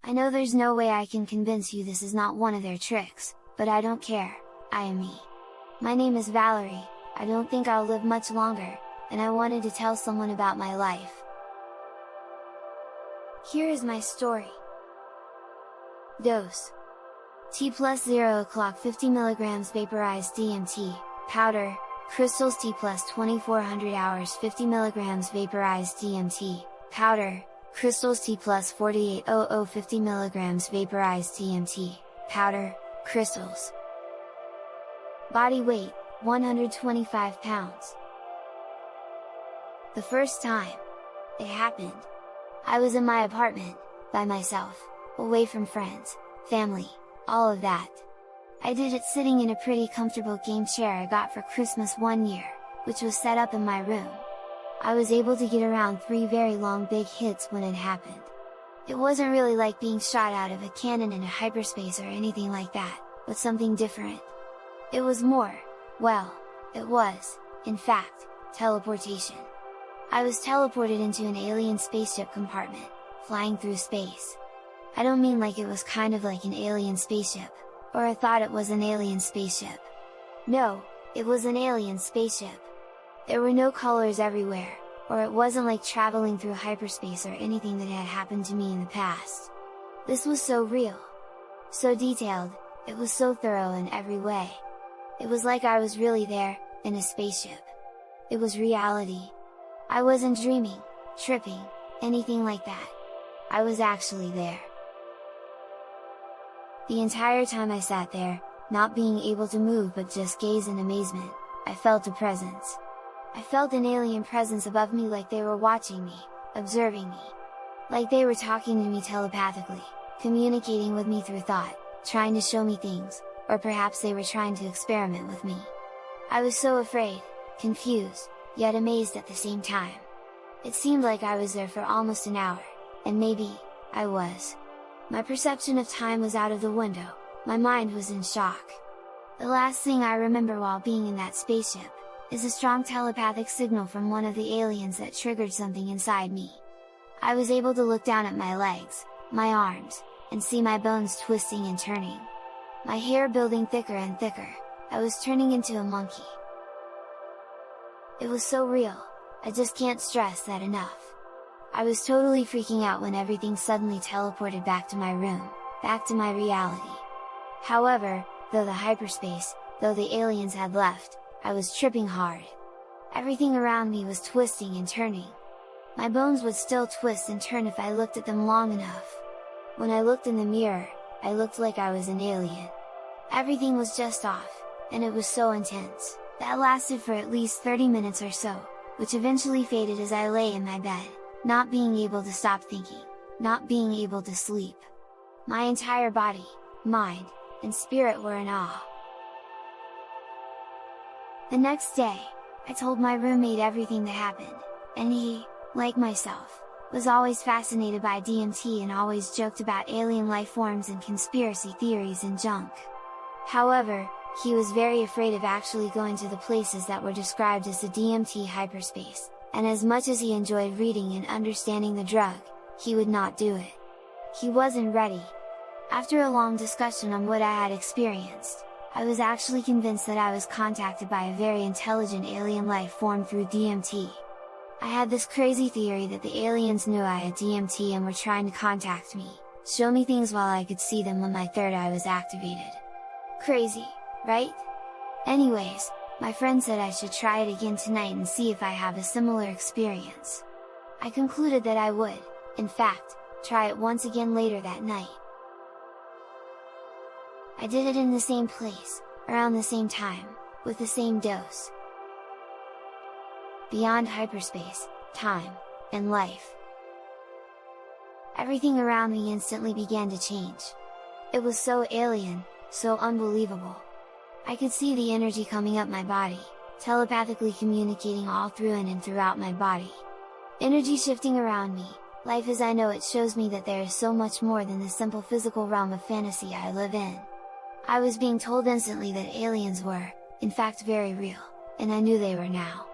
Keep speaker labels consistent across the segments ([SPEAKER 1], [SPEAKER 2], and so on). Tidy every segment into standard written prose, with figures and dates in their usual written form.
[SPEAKER 1] I know there's no way I can convince you this is not one of their tricks, but I don't care, I am me. My name is Valerie, I don't think I'll live much longer, and I wanted to tell someone about my life. Here is my story. Dose: T plus 0 o'clock 50 mg vaporized DMT, powder, crystals T plus 2400 hours 50 mg vaporized DMT, powder, crystals T plus 4800 50 mg vaporized DMT, powder, crystals. Body weight, 125 pounds. The first time it happened, I was in my apartment, by myself, away from friends, family, all of that. I did it sitting in a pretty comfortable game chair I got for Christmas one year, which was set up in my room. I was able to get around 3 very long big hits when it happened. It wasn't really like being shot out of a cannon in a hyperspace or anything like that, but something different. It was more, well, it was, in fact, teleportation. I was teleported into an alien spaceship compartment, flying through space. I don't mean like it was kind of like an alien spaceship, or I thought it was an alien spaceship. No, it was an alien spaceship. There were no colors everywhere, or it wasn't like traveling through hyperspace or anything that had happened to me in the past. This was so real. So detailed, it was so thorough in every way. It was like I was really there, in a spaceship. It was reality. I wasn't dreaming, tripping, anything like that. I was actually there. The entire time I sat there, not being able to move but just gaze in amazement, I felt a presence. I felt an alien presence above me, like they were watching me, observing me. Like they were talking to me telepathically, communicating with me through thought, trying to show me things, or perhaps they were trying to experiment with me. I was so afraid, confused, yet amazed at the same time. It seemed like I was there for almost an hour, and maybe, I was. My perception of time was out of the window, my mind was in shock. The last thing I remember while being in that spaceship, is a strong telepathic signal from one of the aliens that triggered something inside me. I was able to look down at my legs, my arms, and see my bones twisting and turning. My hair building thicker and thicker, I was turning into a monkey. It was so real, I just can't stress that enough. I was totally freaking out when everything suddenly teleported back to my room, back to my reality. However, though the aliens had left, I was tripping hard. Everything around me was twisting and turning. My bones would still twist and turn if I looked at them long enough. When I looked in the mirror, I looked like I was an alien. Everything was just off, and it was so intense. That lasted for at least 30 minutes or so, which eventually faded as I lay in my bed, not being able to stop thinking, not being able to sleep. My entire body, mind, and spirit were in awe. The next day, I told my roommate everything that happened, and he, like myself, was always fascinated by DMT and always joked about alien life forms and conspiracy theories and junk. However, he was very afraid of actually going to the places that were described as the DMT hyperspace, and as much as he enjoyed reading and understanding the drug, he would not do it. He wasn't ready. After a long discussion on what I had experienced, I was actually convinced that I was contacted by a very intelligent alien life form through DMT. I had this crazy theory that the aliens knew I had DMT and were trying to contact me, show me things while I could see them when my third eye was activated. Crazy, right? Anyways, my friend said I should try it again tonight and see if I have a similar experience. I concluded that I would, in fact, try it once again later that night. I did it in the same place, around the same time, with the same dose. Beyond hyperspace, time, and life. Everything around me instantly began to change. It was so alien, so unbelievable. I could see the energy coming up my body, telepathically communicating all through and throughout my body. Energy shifting around me, life as I know it shows me that there is so much more than the simple physical realm of fantasy I live in. I was being told instantly that aliens were, in fact, very real, and I knew they were now.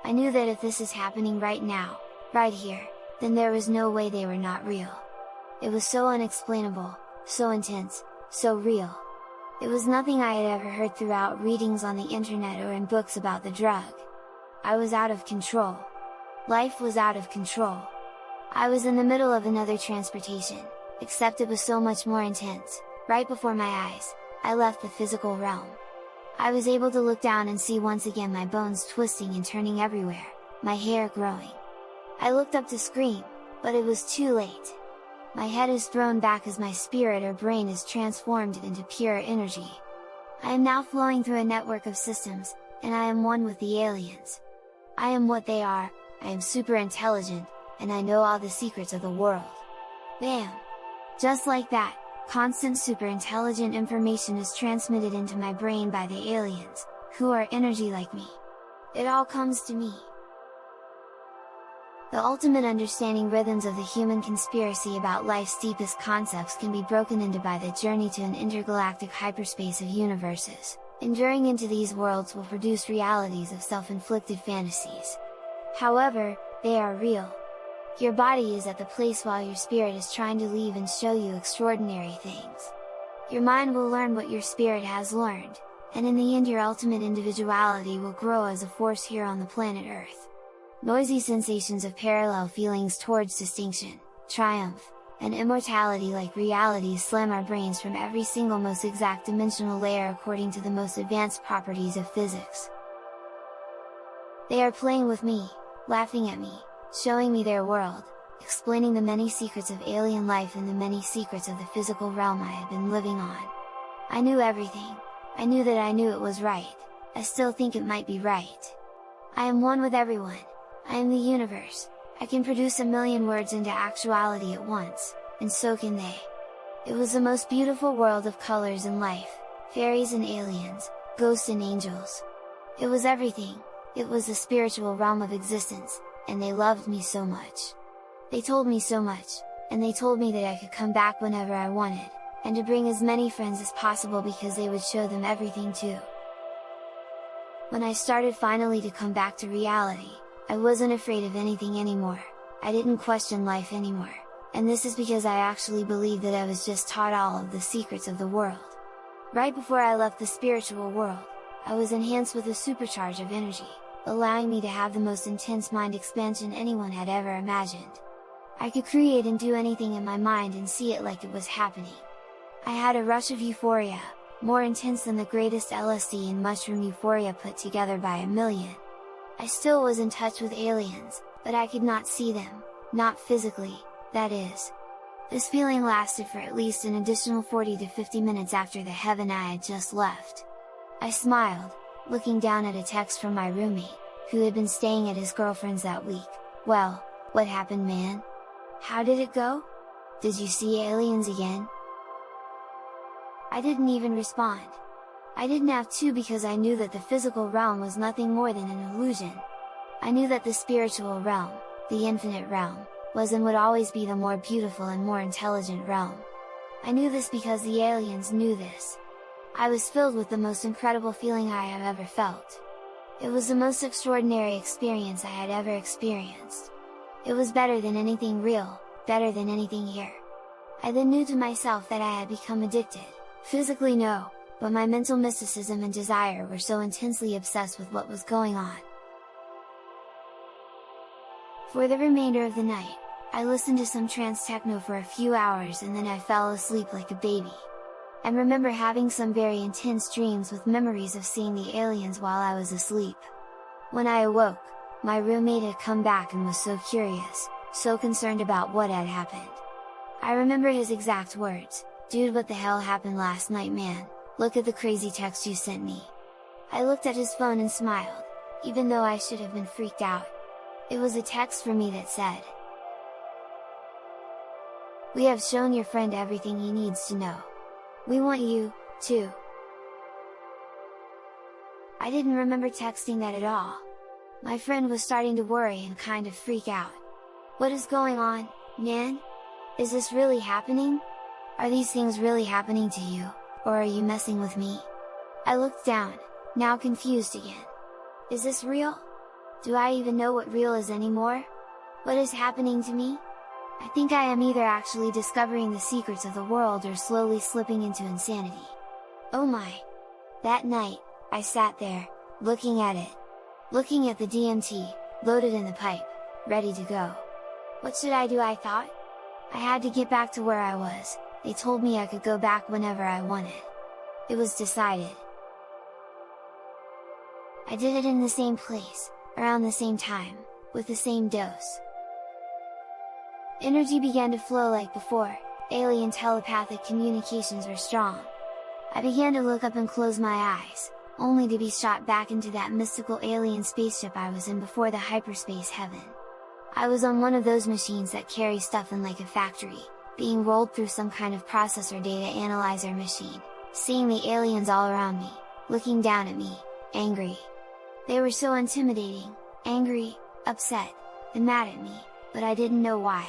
[SPEAKER 1] I knew that if this is happening right now, right here, then there was no way they were not real. It was so unexplainable, so intense, so real. It was nothing I had ever heard throughout readings on the internet or in books about the drug. I was out of control. Life was out of control. I was in the middle of another transportation, except it was so much more intense. Right before my eyes, I left the physical realm. I was able to look down and see once again my bones twisting and turning everywhere, my hair growing. I looked up to scream, but it was too late. My head is thrown back as my spirit or brain is transformed into pure energy. I am now flowing through a network of systems, and I am one with the aliens. I am what they are, I am super intelligent, and I know all the secrets of the world. Bam! Just like that, constant super intelligent information is transmitted into my brain by the aliens, who are energy like me. It all comes to me. The ultimate understanding rhythms of the human conspiracy about life's deepest concepts can be broken into by the journey to an intergalactic hyperspace of universes. Enduring into these worlds will produce realities of self-inflicted fantasies. However, they are real. Your body is at the place while your spirit is trying to leave and show you extraordinary things. Your mind will learn what your spirit has learned, and in the end your ultimate individuality will grow as a force here on the planet Earth. Noisy sensations of parallel feelings towards distinction, triumph, and immortality like realities slam our brains from every single most exact dimensional layer according to the most advanced properties of physics. They are playing with me, laughing at me, showing me their world, explaining the many secrets of alien life and the many secrets of the physical realm I had been living on. I knew everything, I knew that I knew it was right, I still think it might be right. I am one with everyone, I am the universe, I can produce a million words into actuality at once, and so can they. It was the most beautiful world of colors and life, fairies and aliens, ghosts and angels. It was everything, it was the spiritual realm of existence, and they loved me so much. They told me so much, and they told me that I could come back whenever I wanted, and to bring as many friends as possible because they would show them everything too. When I started finally to come back to reality, I wasn't afraid of anything anymore, I didn't question life anymore, and this is because I actually believed that I was just taught all of the secrets of the world. Right before I left the spiritual world, I was enhanced with a supercharge of energy, allowing me to have the most intense mind expansion anyone had ever imagined. I could create and do anything in my mind and see it like it was happening. I had a rush of euphoria, more intense than the greatest LSD and mushroom euphoria put together by a million. I still was in touch with aliens, but I could not see them, not physically, that is. This feeling lasted for at least an additional 40 to 50 minutes after the heaven I had just left. I smiled, looking down at a text from my roommate, who had been staying at his girlfriend's that week. "Well, what happened, man? How did it go? Did you see aliens again?" I didn't even respond. I didn't have to because I knew that the physical realm was nothing more than an illusion. I knew that the spiritual realm, the infinite realm, was and would always be the more beautiful and more intelligent realm. I knew this because the aliens knew this. I was filled with the most incredible feeling I have ever felt. It was the most extraordinary experience I had ever experienced. It was better than anything real, better than anything here. I then knew to myself that I had become addicted. Physically no, but my mental mysticism and desire were so intensely obsessed with what was going on. For the remainder of the night, I listened to some trance techno for a few hours and then I fell asleep like a baby. I remember having some very intense dreams with memories of seeing the aliens while I was asleep. When I awoke, my roommate had come back and was so curious, so concerned about what had happened. I remember his exact words, "Dude, what the hell happened last night, man? Look at the crazy text you sent me." I looked at his phone and smiled, even though I should have been freaked out. It was a text for me that said, "We have shown your friend everything he needs to know. We want you, too." I didn't remember texting that at all. My friend was starting to worry and kind of freak out. "What is going on, man? Is this really happening? Are these things really happening to you, or are you messing with me?" I looked down, now confused again. Is this real? Do I even know what real is anymore? What is happening to me? I think I am either actually discovering the secrets of the world or slowly slipping into insanity. Oh my! That night, I sat there, looking at it. Looking at the DMT, loaded in the pipe, ready to go. What should I do, I thought? I had to get back to where I was. They told me I could go back whenever I wanted. It was decided. I did it in the same place, around the same time, with the same dose. Energy began to flow like before, alien telepathic communications were strong. I began to look up and close my eyes, only to be shot back into that mystical alien spaceship I was in before, the hyperspace heaven. I was on one of those machines that carry stuff in like a factory, being rolled through some kind of processor data analyzer machine, seeing the aliens all around me, looking down at me, angry. They were so intimidating, angry, upset, and mad at me, but I didn't know why.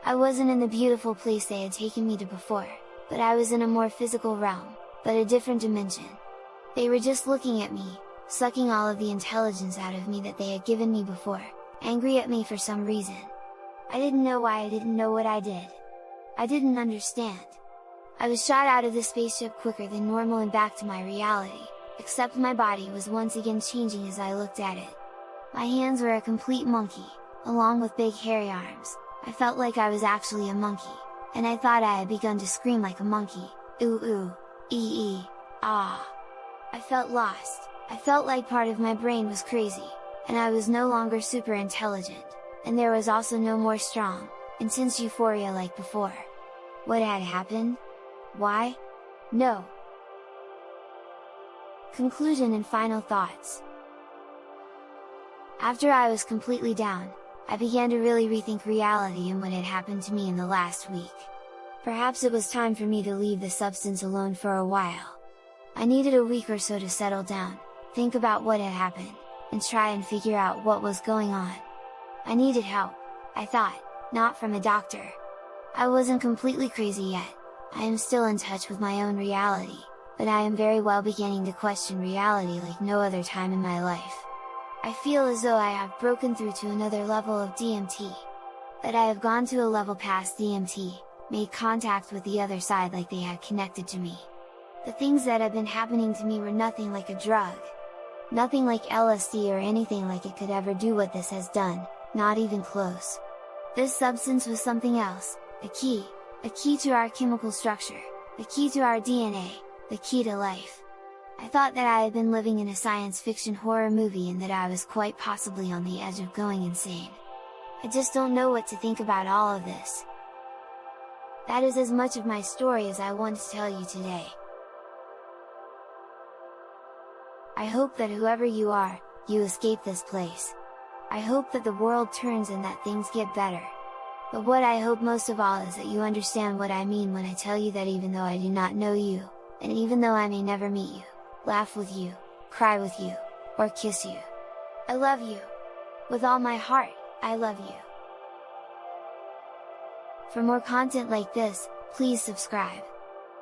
[SPEAKER 1] I wasn't in the beautiful place they had taken me to before, but I was in a more physical realm, but a different dimension. They were just looking at me, sucking all of the intelligence out of me that they had given me before, angry at me for some reason. I didn't know why, I didn't know what I did. I didn't understand. I was shot out of the spaceship quicker than normal and back to my reality, except my body was once again changing as I looked at it. My hands were a complete monkey, along with big hairy arms. I felt like I was actually a monkey, and I thought I had begun to scream like a monkey, ooh ooh, ee, ah. I felt lost, I felt like part of my brain was crazy, and I was no longer super intelligent, and there was also no more strong, intense euphoria like before. What had happened? Why? No. Conclusion and final thoughts. After I was completely down, I began to really rethink reality and what had happened to me in the last week. Perhaps it was time for me to leave the substance alone for a while. I needed a week or so to settle down, think about what had happened, and try and figure out what was going on. I needed help, I thought, not from a doctor. I wasn't completely crazy yet, I am still in touch with my own reality, but I am very well beginning to question reality like no other time in my life. I feel as though I have broken through to another level of DMT. That I have gone to a level past DMT, made contact with the other side like they had connected to me. The things that had been happening to me were nothing like a drug. Nothing like LSD or anything like it could ever do what this has done, not even close. This substance was something else, a key to our chemical structure, the key to our DNA, the key to life. I thought that I had been living in a science fiction horror movie and that I was quite possibly on the edge of going insane. I just don't know what to think about all of this. That is as much of my story as I want to tell you today. I hope that whoever you are, you escape this place. I hope that the world turns and that things get better. But what I hope most of all is that you understand what I mean when I tell you that even though I do not know you, and even though I may never meet you, laugh with you, cry with you, or kiss you, I love you! With all my heart, I love you! For more content like this, please subscribe.